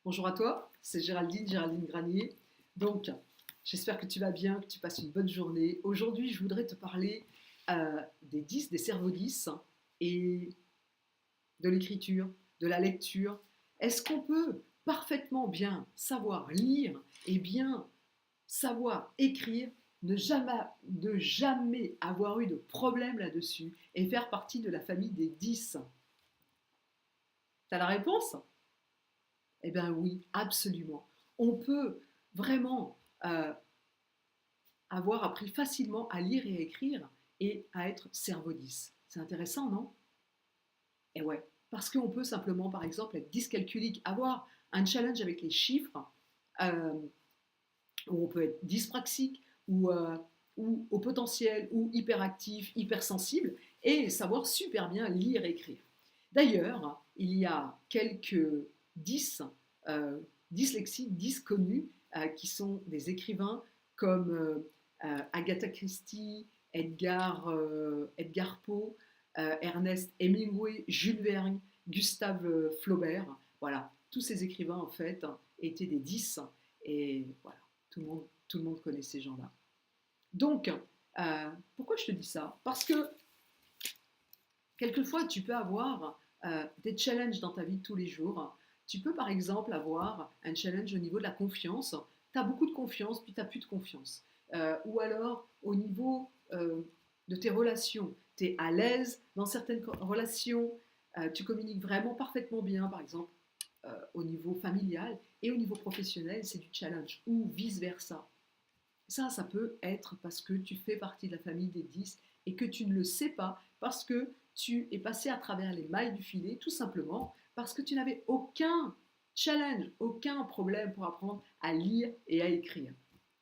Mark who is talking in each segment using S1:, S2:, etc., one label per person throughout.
S1: Bonjour à toi, c'est Géraldine Granier. Donc, j'espère que tu vas bien, que tu passes une bonne journée. Aujourd'hui, je voudrais te parler des 10, des cerveaux 10 et de l'écriture, de la lecture. Est-ce qu'on peut parfaitement bien savoir lire et bien savoir écrire, ne jamais avoir eu de problème là-dessus et faire partie de la famille des 10? T'as la réponse? Eh bien oui, absolument. On peut vraiment avoir appris facilement à lire et à écrire et à être cerveau 10. C'est intéressant, non? Et ouais, parce qu'on peut simplement, par exemple, être dyscalculique, avoir un challenge avec les chiffres, euh, où on peut être dyspraxique ou au potentiel, ou hyperactif, hypersensible, et savoir super bien lire et écrire. D'ailleurs, il y a quelques 10 dyslexiques, 10 connus, qui sont des écrivains comme Agatha Christie, Edgar Poe, Ernest Hemingway, Jules Verne, Gustave Flaubert. Voilà, tous ces écrivains, en fait, étaient des 10. Et voilà, tout le monde connaît ces gens-là. Donc, pourquoi je te dis ça? Parce que quelquefois, tu peux avoir des challenges dans ta vie de tous les jours. Tu peux, par exemple, avoir un challenge au niveau de la confiance. Tu as beaucoup de confiance, puis tu n'as plus de confiance. Ou alors, au niveau de tes relations, tu es à l'aise dans certaines relations, tu communiques vraiment parfaitement bien, par exemple, au niveau familial et au niveau professionnel, c'est du challenge, ou vice-versa. Ça peut être parce que tu fais partie de la famille des 10 et que tu ne le sais pas parce que tu es passé à travers les mailles du filet, tout simplement parce que tu n'avais aucun challenge, aucun problème pour apprendre à lire et à écrire.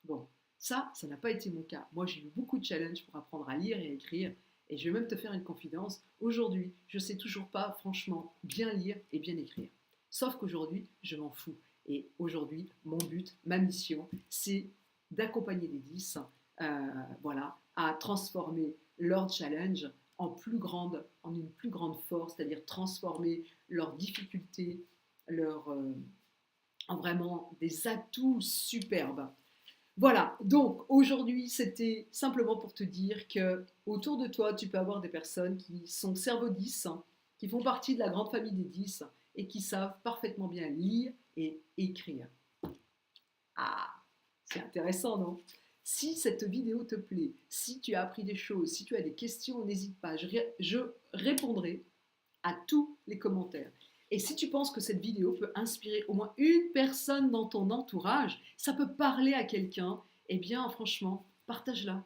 S1: Bon, ça n'a pas été mon cas. Moi, j'ai eu beaucoup de challenges pour apprendre à lire et à écrire. Et je vais même te faire une confidence. Aujourd'hui, je ne sais toujours pas, franchement, bien lire et bien écrire. Sauf qu'aujourd'hui, je m'en fous. Et aujourd'hui, mon but, ma mission, c'est d'accompagner les 10, voilà, à transformer leur challenge en une plus grande force, c'est-à-dire transformer leurs difficultés, en vraiment des atouts superbes. Voilà, donc aujourd'hui c'était simplement pour te dire que autour de toi tu peux avoir des personnes qui sont cerveau 10, qui font partie de la grande famille des 10 et qui savent parfaitement bien lire et écrire. Ah, c'est intéressant, non? Si cette vidéo te plaît, si tu as appris des choses, si tu as des questions, n'hésite pas, je répondrai à tous les commentaires. Et si tu penses que cette vidéo peut inspirer au moins une personne dans ton entourage, ça peut parler à quelqu'un, eh bien franchement, partage-la.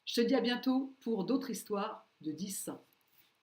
S1: Je te dis à bientôt pour d'autres histoires de 10.